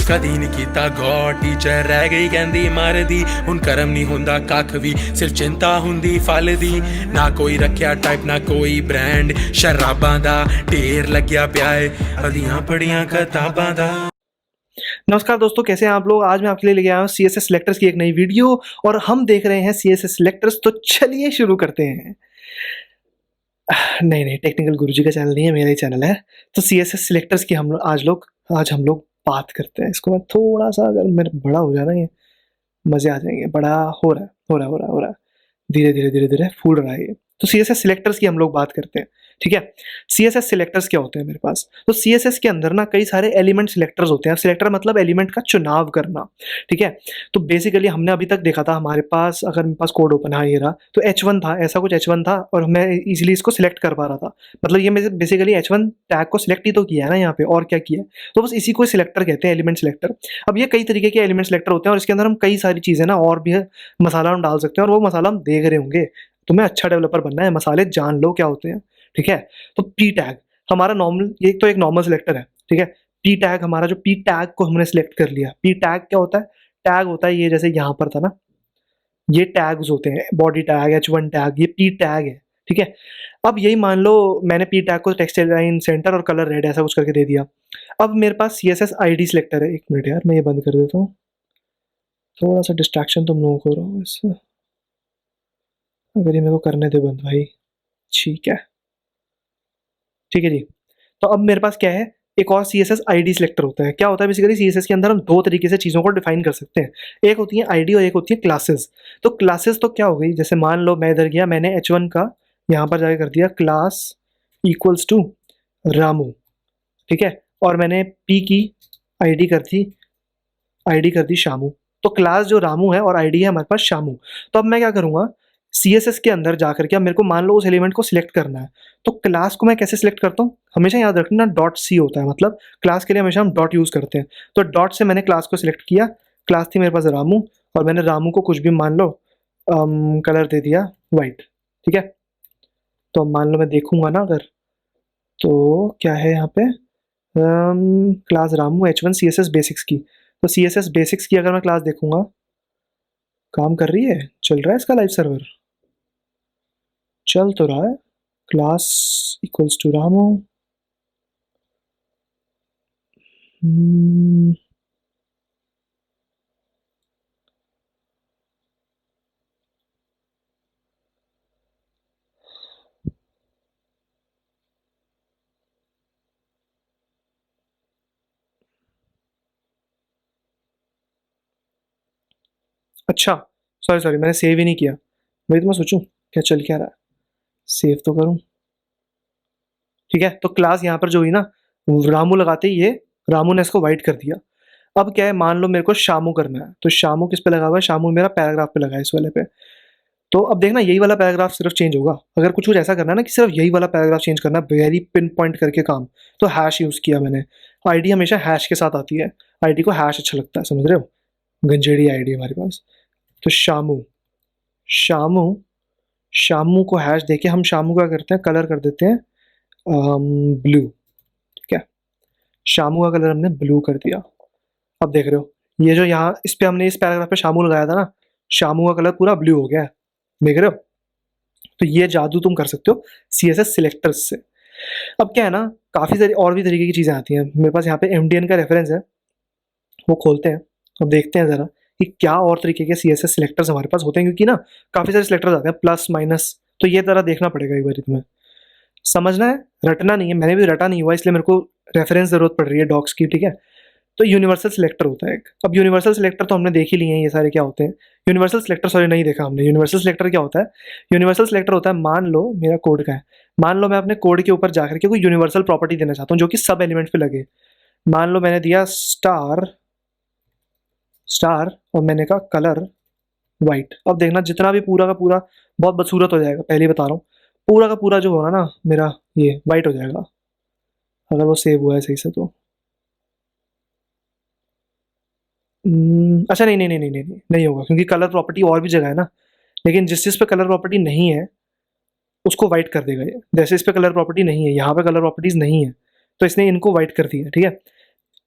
कदी नहीं कीता गौर टीचर रह गई कहंदी मरदी हुण करम नहीं हुंदा कख भी सिर्फ चिंता हुंदी फल दी ना कोई रखिया टाइप ना कोई ब्रांड शराबां दा ढेर लग्या पिया है अदियां पढ़ियां किताबां दा। नमस्कार दोस्तों, कैसे हैं आप लोग। आज मैं आपके लिए लेके आया हूँ CSS सिलेक्टर्स की एक नई वीडियो और हम देख रहे हैं CSS सिलेक्टर्स। तो चलिए शुरू करते हैं। नहीं, टेक्निकल गुरुजी का चैनल नहीं है, मेरा ही चैनल है। तो CSS सिलेक्टर्स की आज हम लोग बात करते हैं। इसको मैं थोड़ा सा अगर मेरा बड़ा हो जाए ना, ये मजे आ जाएंगे। बड़ा हो रहा है, धीरे धीरे फूल रहा है ये। तो CSS सिलेक्टर्स की हम लोग बात करते हैं, ठीक है। CSS सिलेक्टर्स क्या होते हैं मेरे पास। तो CSS के अंदर ना कई सारे एलिमेंट सिलेक्टर्स होते हैं। सिलेक्टर मतलब एलिमेंट का चुनाव करना, ठीक है। तो बेसिकली हमने अभी तक देखा था, हमारे पास अगर मेरे पास कोड ओपन है, ये रहा, तो H1 था, ऐसा कुछ H1 था और मैं इजीली इसको सिलेक्ट कर पा रहा था। मतलब ये मैं बेसिकली H1 टैग को सिलेक्ट ही तो किया है ना यहाँ पे, और क्या किया है। तो बस इसी को सिलेक्टर कहते हैं, एलिमेंट सिलेक्टर। अब ये कई तरीके के एलिमेंट सिलेक्टर होते हैं और इसके अंदर हम कई सारी चीज़ें ना और भी मसाला हम डाल सकते हैं, और वो मसाला हम देख रहे होंगे। तुम्हें अच्छा डेवलपर बनना है, मसाले जान लो क्या होते हैं, ठीक है। तो पी टैग हमारा नॉर्मल, ये तो एक नॉर्मल सिलेक्टर है, ठीक है। पी टैग हमारा, जो पी टैग को हमने सिलेक्ट कर लिया। पी टैग क्या होता है? टैग होता है ये, जैसे यहाँ पर था ना, ये टैग्स होते हैं, बॉडी टैग, H1 टैग, ये पी टैग है, ठीक है। अब यही मान लो मैंने पी टैग को टेक्स्ट लाइन सेंटर और कलर रेड ऐसा कुछ करके दे दिया। अब मेरे पास CSS ID सिलेक्टर है। एक मिनट यार, मैं ये बंद कर देता हूँ, थोड़ा सा डिस्ट्रैक्शन तुम लोगों को हो रहा हो इससे। अगर ये मेरे को करने दे बंद भाई, ठीक है, ठीक है जी। तो अब मेरे पास क्या है, एक और CSS ID सिलेक्टर होता है। क्या होता है बेसिकली, CSS के अंदर हम दो तरीके से चीज़ों को डिफाइन कर सकते हैं। एक होती है ID और एक होती है क्लासेस। तो क्लासेस तो क्या हो गई, जैसे मान लो मैं इधर गया, मैंने H1 का यहाँ पर जाके कर दिया क्लास इक्वल्स टू रामू, ठीक है। और मैंने P की ID कर दी शामू। तो क्लास जो रामू है और ID है हमारे पास शामू। तो अब मैं क्या करूँगा, CSS के अंदर जाकर के, अब मेरे को मान लो उस एलिमेंट को सिलेक्ट करना है। तो क्लास को मैं कैसे सिलेक्ट करता हूँ, हमेशा याद रखना डॉट सी होता है, मतलब क्लास के लिए हमेशा हम डॉट यूज़ करते हैं। तो डॉट से मैंने क्लास को सिलेक्ट किया। क्लास थी मेरे पास रामू, और मैंने रामू को कुछ भी मान लो कलर दे दिया वाइट, ठीक है। तो अब मान लो मैं देखूंगा ना अगर, तो क्या है यहाँ पे, class Ramu H1 CSS basics की। तो CSS बेसिक्स की अगर मैं क्लास देखूंगा, काम कर रही है, चल रहा है इसका लाइव सर्वर, चल तो रहा है। क्लास इक्वल्स टू रामू, अच्छा, सॉरी मैंने सेव ही नहीं किया। वही तो मैं सोचूं क्या चल क्या रहा है, सेव तो करूं, ठीक है। तो क्लास यहाँ पर जो हुई ना, रामू लगाते ही ये रामू ने इसको वाइट कर दिया। अब क्या है, मान लो मेरे को शामू करना है, तो शामू किस पे लगा हुआ है, शामू मेरा पैराग्राफ पे लगा है, इस वाले पे। तो अब देखना यही वाला पैराग्राफ सिर्फ चेंज होगा। अगर कुछ ऐसा करना है ना कि सिर्फ यही वाला पैराग्राफ चेंज करना, वेरी पिन पॉइंट करके काम, तो हैश यूज़ किया मैंने। ID हमेशा हैश के साथ आती है, ID को हैश अच्छा लगता है, समझ रहे हो, गंजेड़ी ID हमारे पास। तो शामू शामू शामू को हैश देके हम शामू का करते हैं, कलर कर देते हैं ब्लू, ठीक है। शामू का कलर हमने ब्लू कर दिया। अब देख रहे हो, ये जो यहाँ इस पे हमने इस पैराग्राफ पे शामू लगाया था ना, शामू का कलर पूरा ब्लू हो गया है, देख रहे हो। तो ये जादू तुम कर सकते हो CSS सिलेक्टर्स से। अब क्या है ना, काफ़ी सारी और भी तरीके की चीज़ें आती हैं। मेरे पास यहाँ पे MDN का रेफरेंस है, वो खोलते हैं और देखते हैं ज़रा कि क्या और तरीके के CSS सिलेक्टर्स हमारे पास होते हैं, क्योंकि ना काफ़ी सारे सिलेक्टर्स आते हैं, प्लस माइनस। तो ये ज़रा देखना पड़ेगा एक बार, तुम्हें समझना है, रटना नहीं है। मैंने भी रटा नहीं हुआ, इसलिए मेरे को रेफरेंस ज़रूरत पड़ रही है डॉक्स की, ठीक है। तो यूनिवर्सल सिलेक्टर होता है एक। अब यूनिवर्सल सिलेक्टर तो हमने देख ही लिए हैं, ये सारे क्या होते हैं। यूनिवर्सल सिलेक्टर सॉरी नहीं देखा हमने। यूनिवर्सल सिलेक्टर क्या होता है, यूनिवर्सल सिलेक्टर होता है, मान लो मेरा कोड का है, मान लो मैं अपने कोड के ऊपर जाकर के कोई यूनिवर्सल प्रॉपर्टी देना चाहता हूँ जो कि सब एलिमेंट पे लगे। मान लो मैंने दिया स्टार और मैंने कहा कलर वाइट। अब देखना जितना भी पूरा का पूरा बहुत बदसूरत हो जाएगा, पहले ही बता रहा हूँ। पूरा का पूरा जो होना ना मेरा, ये वाइट हो जाएगा अगर वो सेव हुआ है सही से तो। अच्छा नहीं होगा, क्योंकि कलर प्रॉपर्टी और भी जगह है ना। लेकिन जिस पे कलर प्रॉपर्टी नहीं है उसको वाइट कर देगा ये। जैसे इस पे कलर प्रॉपर्टी नहीं है, यहाँ पे कलर प्रॉपर्टीज नहीं है, तो इसने इनको वाइट कर दिया, ठीक है।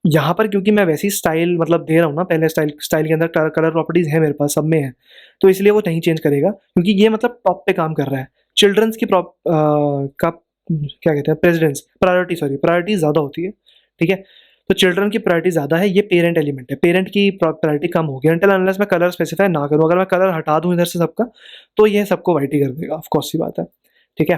यहाँ पर क्योंकि मैं वैसी स्टाइल मतलब दे रहा हूँ ना, पहले स्टाइल के अंदर कलर प्रॉपर्टीज है मेरे पास, सब में है, तो इसलिए वो नहीं चेंज करेगा, क्योंकि ये मतलब टॉप पे काम कर रहा है। चिल्ड्रंस की का क्या कहते हैं, प्रेसिडेंस प्रायोरिटी ज़्यादा होती है, ठीक है। तो चिल्ड्रन की प्रायोरिटी ज़्यादा है, ये पेरेंट एलिमेंट है, पेरेंट की प्रायोरिटी कम होगी अनटिल अनलेस मैं कलर स्पेसिफाई ना करूँ। अगर मैं कलर हटा दूँ इधर से सबका, तो ये सबको वाइट ही कर देगा, ऑफ कोर्स सी बात है, ठीक है।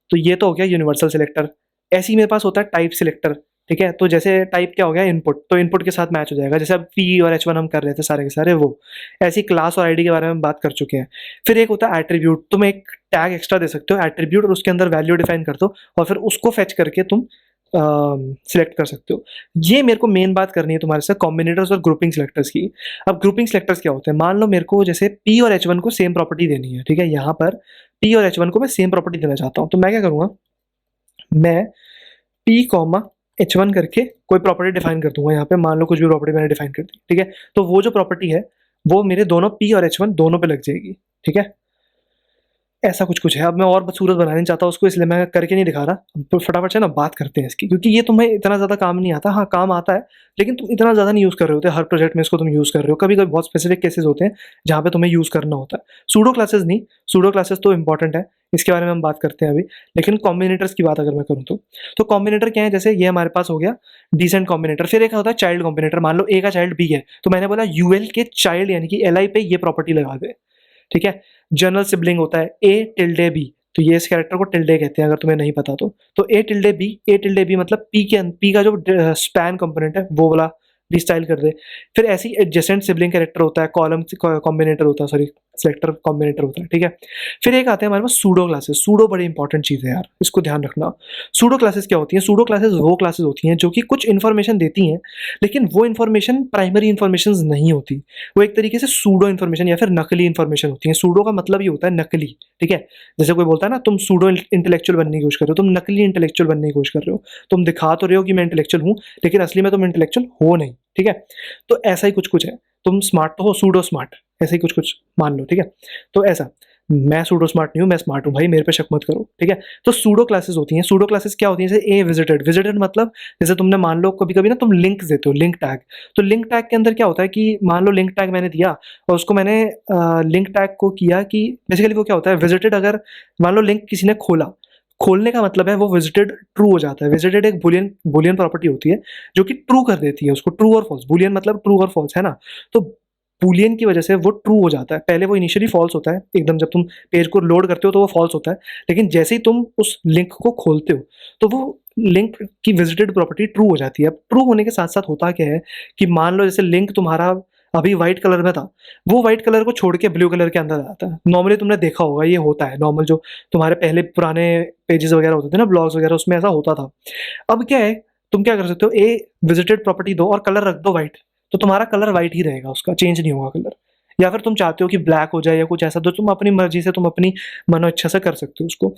तो ये तो हो गया यूनिवर्सल सिलेक्टर। ऐसे ही मेरे पास होता है टाइप सिलेक्टर, ठीक है। तो जैसे टाइप क्या हो गया, इनपुट, तो इनपुट के साथ मैच हो जाएगा, जैसे अब पी और H1 हम कर रहे थे सारे के सारे, वो ऐसी क्लास और आईडी के बारे में बात कर चुके हैं। फिर एक होता है एट्रीब्यूट, तुम एक टैग एक्स्ट्रा दे सकते हो एट्रीब्यूट, और उसके अंदर वैल्यू डिफाइन कर दो और फिर उसको फेच करके तुम सिलेक्ट कर सकते हो। ये मेरे को मेन बात करनी है तुम्हारे साथ कॉम्बिनेटर्स और ग्रुपिंग सिलेक्टर्स की। अब ग्रुपिंग सिलेक्टर्स क्या होते हैं, मान लो मेरे को जैसे P और H1 को सेम प्रॉपर्टी देनी है, ठीक है। यहाँ पर P और H1 को मैं सेम प्रॉपर्टी देना चाहता हूँ, तो मैं क्या करूँगा, मैं P कॉमा H1 करके कोई प्रॉपर्टी डिफाइन कर दूंगा। यहाँ पे मान लो कुछ भी प्रॉपर्टी मैंने डिफाइन कर दी, ठीक है। तो वो जो प्रॉपर्टी है वो मेरे दोनों P और H1 दोनों पे लग जाएगी, ठीक है। ऐसा कुछ है। अब मैं और बदसूरत बनाना नहीं चाहता उसको, इसलिए मैं करके नहीं दिखा रहा। तो फटाफट से ना बात करते हैं इसकी, क्योंकि ये तुम्हें इतना ज़्यादा काम नहीं आता। हाँ, काम आता है, लेकिन तुम इतना ज़्यादा नहीं यूज़ कर रहे होते हर प्रोजेक्ट में इसको तुम यूज़ कर रहे हो। कभी कभी बहुत स्पेसिफिक केसेस होते हैं जहाँ पे तुम्हें यूज़ करना होता है। सूडो क्लासेस नहीं, सूडो क्लासेस तो इंपॉर्टेंट है, इसके बारे में हम बात करते हैं अभी। लेकिन कॉम्बिनेटर्स की बात अगर मैं करूँ तो कॉम्बिनेटर क्या है, जैसे ये हमारे पास हो गया डिसेंट कॉम्बिनेटर। फिर एक होता है चाइल्ड कॉम्बिनेटर। मान लो ए का चाइल्ड बी है, तो मैंने बोला यूएल के चाइल्ड यानी कि एल आई पे ये प्रॉपर्टी लगा दे, ठीक है। जनरल सिबलिंग होता है ए टिल्डे बी, तो ये इस कैरेक्टर को टिल्डे कहते हैं अगर तुम्हें नहीं पता तो ए टिल्डे बी मतलब पी का जो स्पैन कंपोनेंट है वो वाला भी स्टाइल कर दे। फिर ऐसी एडजेसेंट सिबलिंग कैरेक्टर होता है, कॉलम कॉम्बिनेटर होता है, सॉरी सिलेक्टर कॉम्बिनेटर होता है, ठीक है। फिर एक आते हैं हमारे पास सूडो क्लासेस। सूडो बड़ी इंपॉर्टेंट चीज़ है यार, इसको ध्यान रखना। सूडो क्लासेस क्या होती हैं, सूडो क्लासेस वो क्लासेस होती हैं जो कि कुछ इन्फॉर्मेशन देती हैं, लेकिन वो इन्फॉर्मेशन प्राइमरी इन्फॉर्मेशन नहीं होती। वो एक तरीके से सूडो इन्फॉर्मेशन या फिर नकली इन्फॉर्मेशन होती है। सूडो का मतलब ही होता है नकली, ठीक है। जैसे कोई बोलता है ना, तुम सूडो इंटेलेक्चुअल बनने की कोशिश कर रहे हो, तुम नकली इंटेलेक्चुअल बनने की कोशिश कर रहे हो। तुम दिखा तो रहे हो कि मैं इंटेलेक्चुअल हूँ, लेकिन असली में तुम इंटेलेक्चुअल हो नहीं, ठीक है। तो ऐसा ही कुछ है, तुम स्मार्ट तो हो, सूडो स्मार्ट, ऐसे ही कुछ मान लो, ठीक है। तो ऐसा, मैं सूडो स्मार्ट नहीं हूँ, मैं स्मार्ट हूँ भाई, मेरे पे शक मत करो, ठीक है। तो सूडो क्लासेस होती हैं। सूडो क्लासेस क्या होती हैं, जैसे ए विजिटेड मतलब जैसे तुमने मान लो कभी कभी ना तुम लिंक देते हो, लिंक टैग। तो लिंक टैग के अंदर क्या होता है कि मान लो लिंक टैग मैंने दिया और उसको मैंने लिंक टैग को किया कि बेसिकली वो क्या होता है, विजिटेड। अगर मान लो लिंक किसी ने खोलने का मतलब है वो विजिटेड ट्रू हो जाता है। विजिटेड एक बुलियन प्रॉपर्टी होती है जो कि ट्रू कर देती है उसको, ट्रू और फॉल्स। बुलियन मतलब ट्रू और फॉल्स है ना, तो बुलियन की वजह से वो ट्रू हो जाता है। पहले वो इनिशियली फॉल्स होता है एकदम, जब तुम पेज को लोड करते हो तो वो फॉल्स होता है, लेकिन जैसे ही तुम उस लिंक को खोलते हो तो वो लिंक की विजिटेड प्रॉपर्टी ट्रू हो जाती है। अब ट्रू होने के साथ साथ होता क्या है कि मान लो जैसे लिंक तुम्हारा अभी व्हाइट कलर में था, वो व्हाइट कलर को छोड़ के ब्लू कलर के अंदर आता है। नॉर्मली तुमने देखा होगा, ये होता है नॉर्मल, जो तुम्हारे पहले पुराने पेजेस वगैरह होते थे ना, ब्लॉग्स वगैरह, उसमें ऐसा होता था। अब क्या है, तुम क्या कर सकते हो, ए विजिटेड प्रॉपर्टी दो और कलर रख दो व्हाइट, तो तुम्हारा कलर व्हाइट ही रहेगा, उसका चेंज नहीं होगा कलर। या फिर तुम चाहते हो कि ब्लैक हो जाए या कुछ ऐसा, तो तुम अपनी मर्जी से, तुम अपनी मनो इच्छा से कर सकते हो उसको।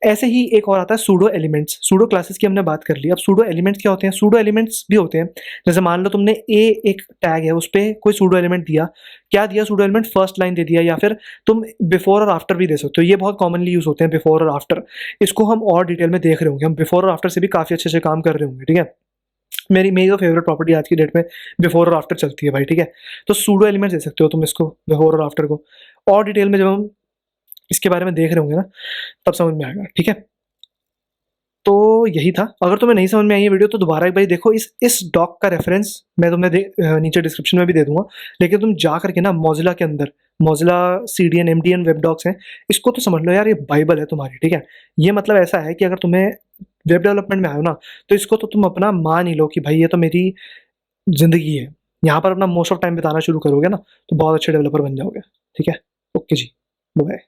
ऐसे ही एक और आता है सूडो एलिमेंट्स। सूडो क्लासेस की हमने बात कर ली, अब सूडो एलिमेंट्स क्या होते हैं। सूडो एलिमेंट्स भी होते हैं, जैसे मान लो तुमने ए एक टैग है, उस पर कोई सूडो एलिमेंट दिया, क्या दिया सूडो एलिमेंट, फर्स्ट लाइन दे दिया, या फिर तुम बिफोर और आफ्टर भी दे सकते हो। ये बहुत कॉमनली यूज होते हैं, बिफोर और आफ्टर। इसको हम और डिटेल में देख रहे होंगे, हम बिफोर और आफ्टर से भी काफ़ी अच्छे से काम कर रहे होंगे, ठीक है। मेरी तो फेवरेट प्रॉपर्टी आज की डेट में बिफोर और आफ्टर चलती है भाई, ठीक है। तो सूडो एलिमेंट दे सकते हो तुम इसको, बिफोर और आफ्टर को। और डिटेल में जब हम इसके बारे में देख रहे होंगे ना, तब समझ में आएगा, ठीक है। तो यही था। अगर तुम्हें नहीं समझ में आई ये वीडियो तो दोबारा एक बार देखो। इस डॉक का रेफरेंस मैं तुम्हें नीचे डिस्क्रिप्शन में भी दे दूंगा, लेकिन तुम जा करके ना मोजिला के अंदर, Mozilla CDN MDN web docs हैं, इसको तो समझ लो यार, ये बाइबल है तुम्हारी, ठीक है। ये मतलब ऐसा है कि अगर तुम्हें वेब डेवलपमेंट में आयो ना, तो इसको तो तुम अपना मान ही लो कि भाई ये तो मेरी जिंदगी है। यहाँ पर अपना मोस्ट ऑफ टाइम बिताना शुरू करोगे ना, तो बहुत अच्छे डेवलपर बन जाओगे, ठीक है। ओके जी, बाय।